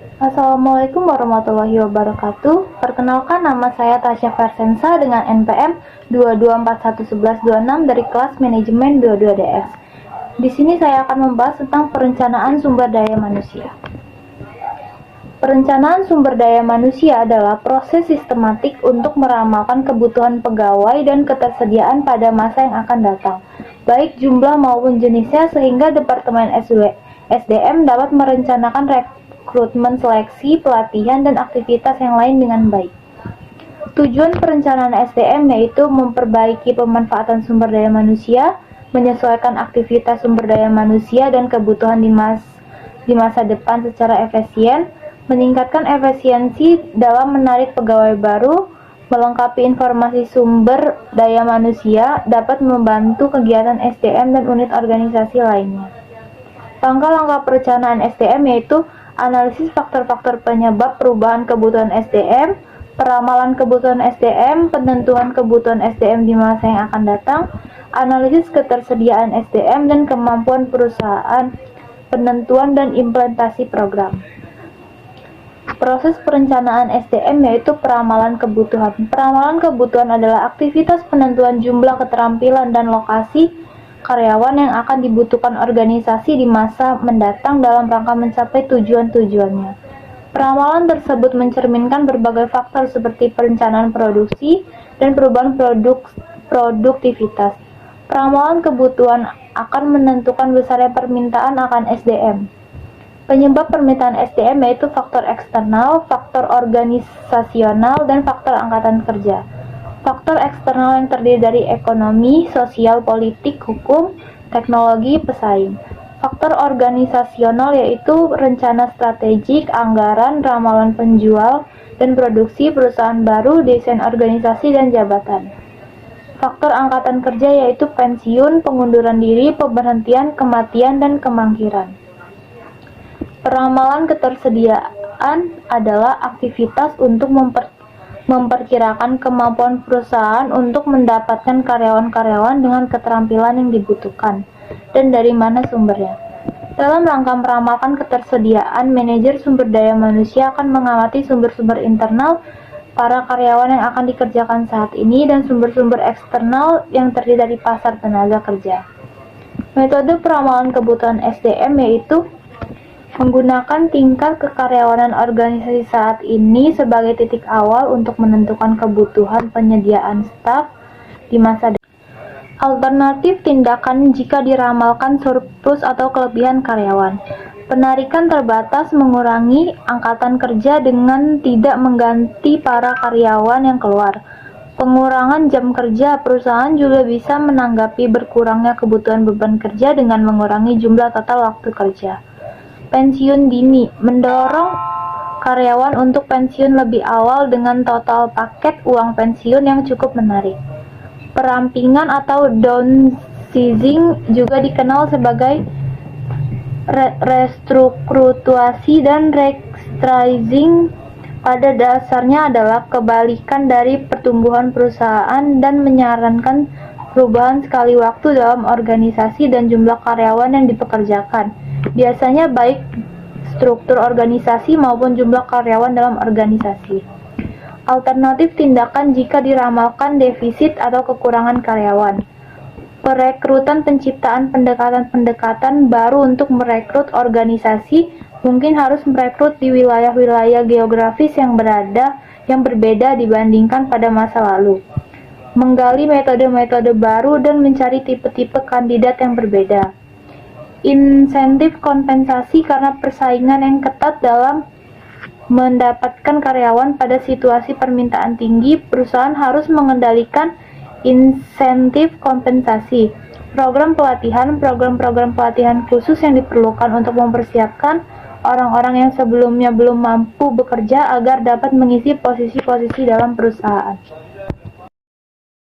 Assalamualaikum warahmatullahi wabarakatuh. Perkenalkan, nama saya Tasya Versensa dengan NPM 2241126 dari kelas Manajemen 22DS. Di sini saya akan membahas tentang perencanaan sumber daya manusia. Perencanaan sumber daya manusia adalah proses sistematik untuk meramalkan kebutuhan pegawai dan ketersediaan pada masa yang akan datang, baik jumlah maupun jenisnya, sehingga Departemen SDM dapat merencanakan rekrutmen, seleksi, pelatihan, dan aktivitas yang lain dengan baik. Tujuan perencanaan SDM yaitu memperbaiki pemanfaatan sumber daya manusia, menyesuaikan aktivitas sumber daya manusia dan kebutuhan di masa depan secara efisien, meningkatkan efisiensi dalam menarik pegawai baru, melengkapi informasi sumber daya manusia, dapat membantu kegiatan SDM dan unit organisasi lainnya. Langkah-langkah perencanaan SDM yaitu analisis faktor-faktor penyebab perubahan kebutuhan SDM, peramalan kebutuhan SDM, penentuan kebutuhan SDM di masa yang akan datang, analisis ketersediaan SDM dan kemampuan perusahaan, penentuan dan implementasi program. Proses perencanaan SDM yaitu peramalan kebutuhan. Peramalan kebutuhan adalah aktivitas penentuan jumlah, keterampilan, dan lokasi karyawan yang akan dibutuhkan organisasi di masa mendatang dalam rangka mencapai tujuan-tujuannya. Peramalan tersebut mencerminkan berbagai faktor seperti perencanaan produksi dan perubahan produktivitas. Peramalan kebutuhan akan menentukan besarnya permintaan akan SDM. Penyebab permintaan SDM yaitu faktor eksternal, faktor organisasional, dan faktor angkatan kerja. Faktor eksternal yang terdiri dari ekonomi, sosial, politik, hukum, teknologi, pesaing. Faktor organisasional yaitu rencana strategik, anggaran, ramalan penjual dan produksi perusahaan baru, desain organisasi dan jabatan. Faktor angkatan kerja yaitu pensiun, pengunduran diri, pemberhentian, kematian, dan kemangkiran. Peramalan ketersediaan adalah aktivitas untuk memperkirakan kemampuan perusahaan untuk mendapatkan karyawan-karyawan dengan keterampilan yang dibutuhkan dan dari mana sumbernya. Dalam rangka meramalkan ketersediaan, manajer sumber daya manusia akan mengamati sumber-sumber internal para karyawan yang akan dikerjakan saat ini dan sumber-sumber eksternal yang terdiri dari pasar tenaga kerja. Metode peramalan kebutuhan SDM yaitu menggunakan tingkat kekaryawanan organisasi saat ini sebagai titik awal untuk menentukan kebutuhan penyediaan staf di masa depan. Alternatif tindakan jika diramalkan surplus atau kelebihan karyawan. Penarikan terbatas, mengurangi angkatan kerja dengan tidak mengganti para karyawan yang keluar. Pengurangan jam kerja. Perusahaan juga bisa menanggapi berkurangnya kebutuhan beban kerja dengan mengurangi jumlah total waktu kerja. Pensiun dini, mendorong karyawan untuk pensiun lebih awal dengan total paket uang pensiun yang cukup menarik. Perampingan atau downsizing juga dikenal sebagai restrukturisasi dan restructuring, pada dasarnya adalah kebalikan dari pertumbuhan perusahaan dan menyarankan perubahan sekali waktu dalam organisasi dan jumlah karyawan yang dipekerjakan. Biasanya baik struktur organisasi maupun jumlah karyawan dalam organisasi. Alternatif tindakan jika diramalkan defisit atau kekurangan karyawan. Perekrutan, penciptaan pendekatan-pendekatan baru untuk merekrut organisasi, mungkin harus merekrut di wilayah-wilayah geografis yang berbeda dibandingkan pada masa lalu. Menggali metode-metode baru dan mencari tipe-tipe kandidat yang berbeda. Insentif kompensasi karena persaingan yang ketat dalam mendapatkan karyawan pada situasi permintaan tinggi, perusahaan harus mengendalikan insentif kompensasi. Program-program pelatihan khusus yang diperlukan untuk mempersiapkan orang-orang yang sebelumnya belum mampu bekerja agar dapat mengisi posisi-posisi dalam perusahaan.